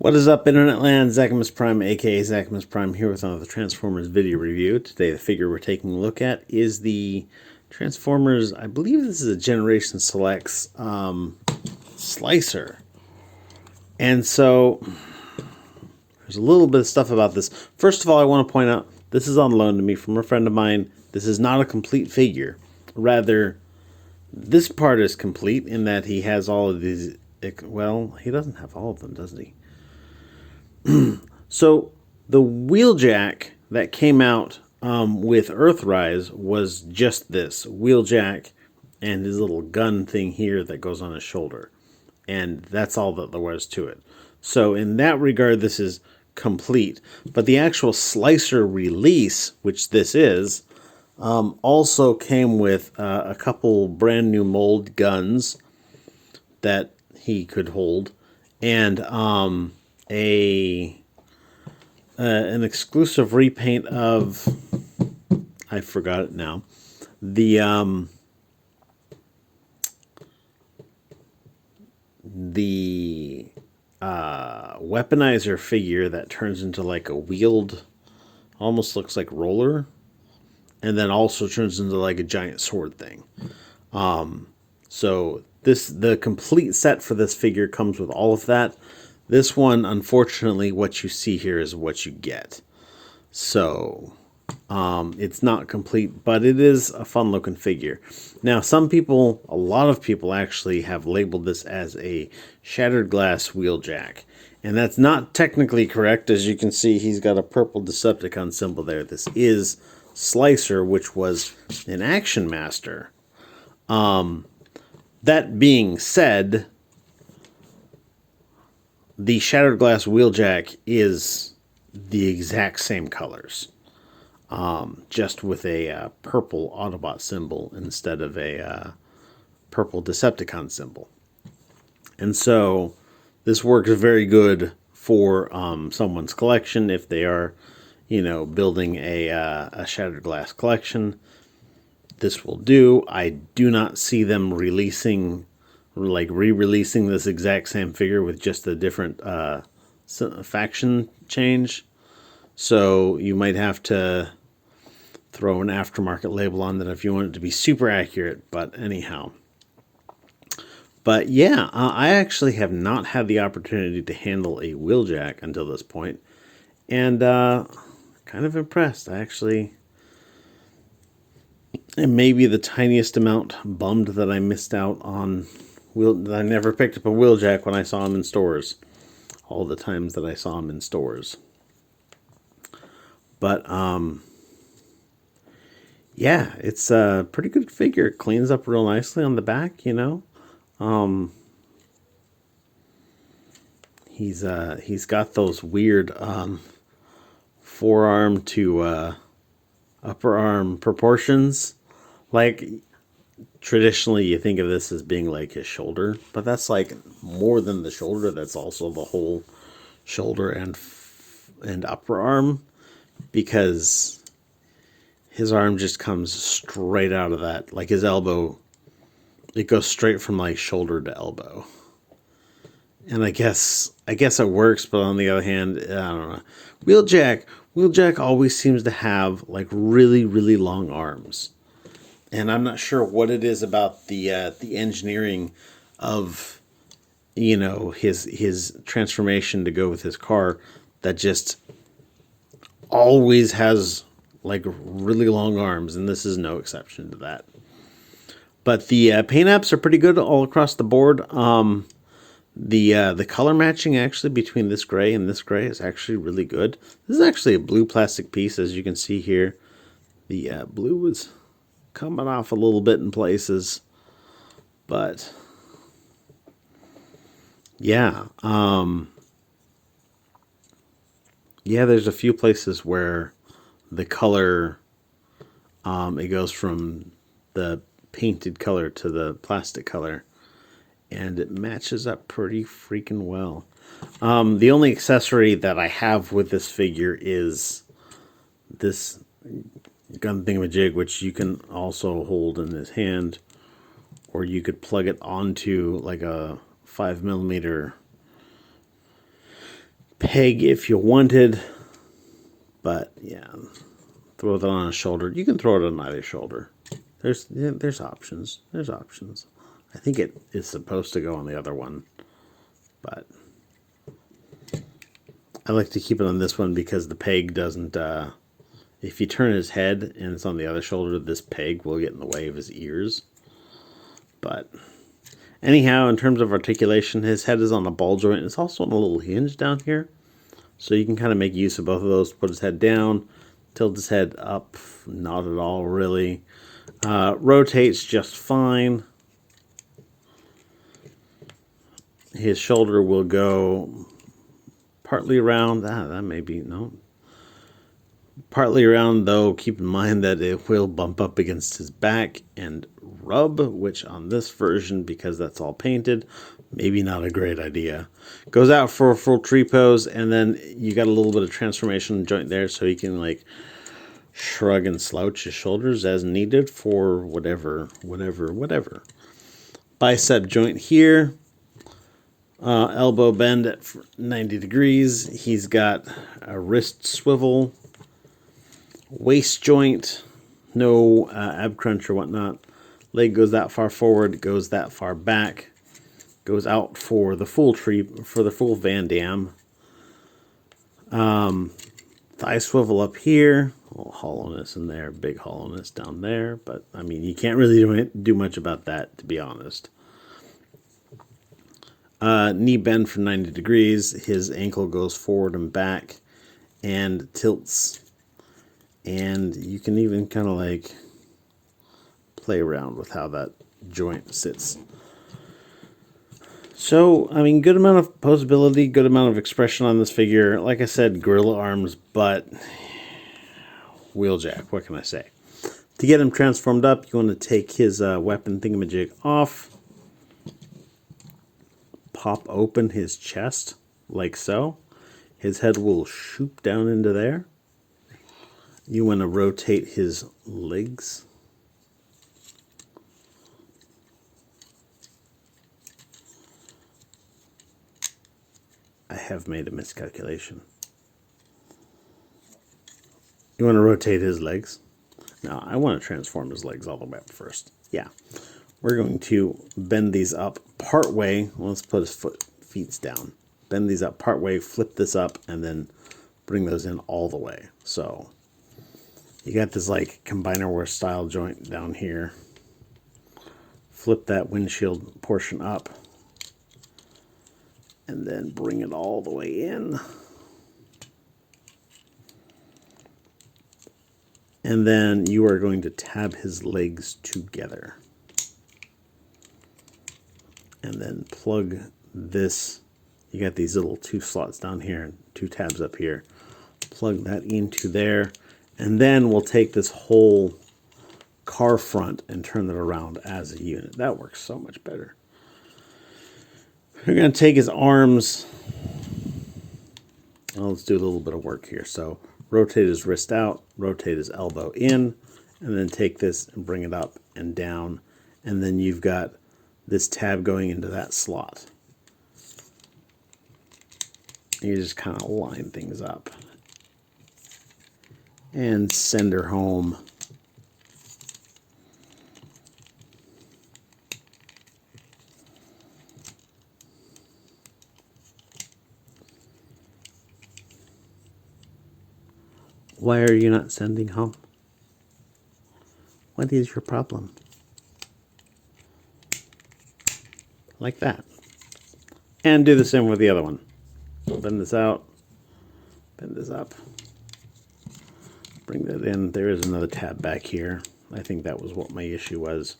What is up, Internet Land? Zachamus Prime, aka Zachamus Prime, here with another Transformers video review. Today, the figure we're taking a look at is the Transformers. I believe this is a Generation Selects Slicer. And so, there's a little bit of stuff about this. First of all, I want to point out this is on loan to me from a friend of mine. This is not a complete figure. Rather, this part is complete in that he has all of these. Well, he doesn't have all of them, does he? So the Wheeljack that came out with Earthrise was just this Wheeljack and his little gun thing here that goes on his shoulder. And that's all that there was to it. So in that regard, this is complete. But the actual Slicer release, which this is, also came with a couple brand new mold guns that he could hold, and an exclusive repaint of, I forgot it now, the weaponizer figure that turns into like a wheeled, almost looks like roller, and then also turns into like a giant sword thing. So the complete set for this figure comes with all of that. This one, unfortunately, what you see here is what you get. So it's not complete, but it is a fun looking figure. Now, a lot of people actually have labeled this as a Shattered Glass Wheeljack. And that's not technically correct. As you can see, he's got a purple Decepticon symbol there. This is Slicer, which was an Action Master. That being said, the Shattered Glass Wheeljack is the exact same colors, just with a purple Autobot symbol instead of a purple Decepticon symbol. And so this works very good for someone's collection if they are, building a Shattered Glass collection. This will do. I do not see them re-releasing this exact same figure with just a different faction change. So you might have to throw an aftermarket label on that if you want it to be super accurate. But anyhow. But yeah, I actually have not had the opportunity to handle a Wheeljack until this point. And kind of impressed. It may be the tiniest amount bummed that I missed out on that I never picked up a Wheeljack when I saw him in stores. All the times that I saw him in stores. But yeah, it's a pretty good figure. It cleans up real nicely on the back, He's got those weird forearm to upper arm proportions. Like, traditionally you think of this as being like his shoulder, but that's like more than the shoulder. That's also the whole shoulder and upper arm, because his arm just comes straight out of that. Like his elbow, it goes straight from like shoulder to elbow. And I guess it works, but on the other hand, I don't know. Wheeljack always seems to have like really, really long arms. And I'm not sure what it is about the engineering of, his transformation to go with his car that just always has like really long arms, and this is no exception to that. But the paint apps are pretty good all across the board. The color matching actually between this gray and this gray is actually really good. This is actually a blue plastic piece, as you can see here. The blue was coming off a little bit in places, but yeah, there's a few places where the color, it goes from the painted color to the plastic color, and it matches up pretty freaking well. The only accessory that I have with this figure is this gun thingamajig, which you can also hold in his hand, or you could plug it onto like a 5mm peg if you wanted, but yeah, throw that on a shoulder. You can throw it on either shoulder. There's options. There's options. I think it is supposed to go on the other one, but I like to keep it on this one because the peg doesn't, if you turn his head and it's on the other shoulder, this peg will get in the way of his ears. But anyhow, in terms of articulation, his head is on a ball joint. It's also on a little hinge down here. So you can kind of make use of both of those. Put his head down, tilt his head up, not at all really. Rotates just fine. His shoulder will go partly around. That may be, no. Partly around, though, keep in mind that it will bump up against his back and rub, which on this version, because that's all painted, maybe not a great idea. Goes out for a full tree pose, and then you got a little bit of transformation joint there, so he can like shrug and slouch his shoulders as needed for whatever. Bicep joint here. Elbow bend at 90 degrees. He's got a wrist swivel. Waist joint. No ab crunch or whatnot. Leg goes that far forward, goes that far back. Goes out for the full tree, for the full Van Damme. Thigh swivel up here. A little hollowness in there, big hollowness down there. But, I mean, you can't really do much about that, to be honest. Knee bend for 90 degrees. His ankle goes forward and back and tilts. And you can even kind of like play around with how that joint sits. So, I mean, good amount of posability, good amount of expression on this figure. Like I said, gorilla arms, but Wheeljack, what can I say? To get him transformed up, you want to take his weapon thingamajig off. Pop open his chest, like so. His head will shoot down into there. You want to rotate his legs. I have made a miscalculation. You want to rotate his legs. Now, I want to transform his legs all the way up first. Yeah. We're going to bend these up part way. Well, let's put his feet down. Bend these up part way, flip this up, and then bring those in all the way. So you got this like combinerware style joint down here. Flip that windshield portion up. And then bring it all the way in. And then you are going to tab his legs together. And then plug this. You got these little 2 slots down here and 2 tabs up here. Plug that into there. And then we'll take this whole car front and turn it around as a unit. That works so much better. We're going to take his arms. Well, let's do a little bit of work here. So rotate his wrist out, rotate his elbow in, and then take this and bring it up and down. And then you've got this tab going into that slot. You just kind of line things up. And send her home. Why are you not sending home? What is your problem? Like that. And do the same with the other one. Bend this out. Bend this up. Bring that in. There is another tab back here. I think that was what my issue was.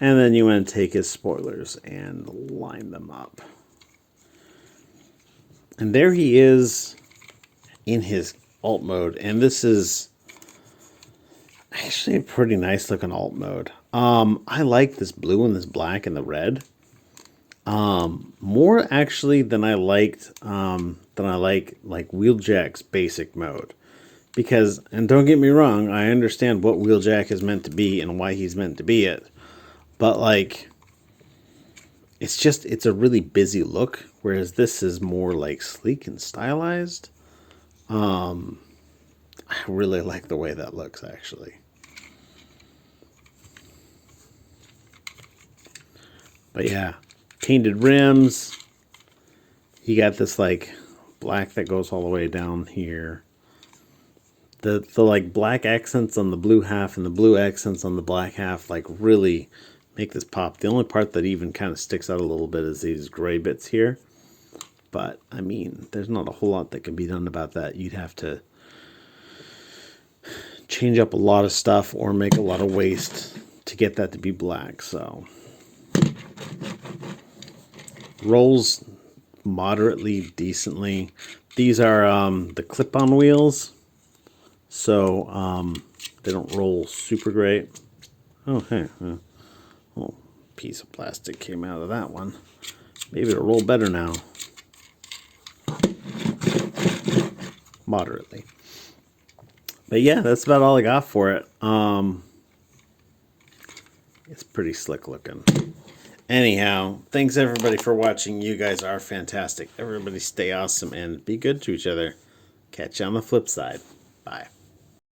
And then you want to take his spoilers and line them up. And there he is in his alt mode. And this is actually a pretty nice looking alt mode. I like this blue and this black and the red. More actually than I liked, like Wheeljack's basic mode. Because, and don't get me wrong, I understand what Wheeljack is meant to be and why he's meant to be it. But like, it's a really busy look whereas this is more like sleek and stylized. I really like the way that looks, actually. But yeah, painted rims. You got this like black that goes all the way down here. The like black accents on the blue half and the blue accents on the black half like really make this pop. The only part that even kind of sticks out a little bit is these gray bits here. But I mean, there's not a whole lot that can be done about that. You'd have to change up a lot of stuff or make a lot of waste to get that to be black. So rolls moderately decently. These are the clip-on wheels, so they don't roll super great. Oh, hey, a little piece of plastic came out of that one. Maybe it'll roll better now. Moderately. But yeah, that's about all I got for it. It's pretty slick looking. Anyhow, thanks everybody for watching. You guys are fantastic. Everybody stay awesome and be good to each other. Catch you on the flip side. Bye.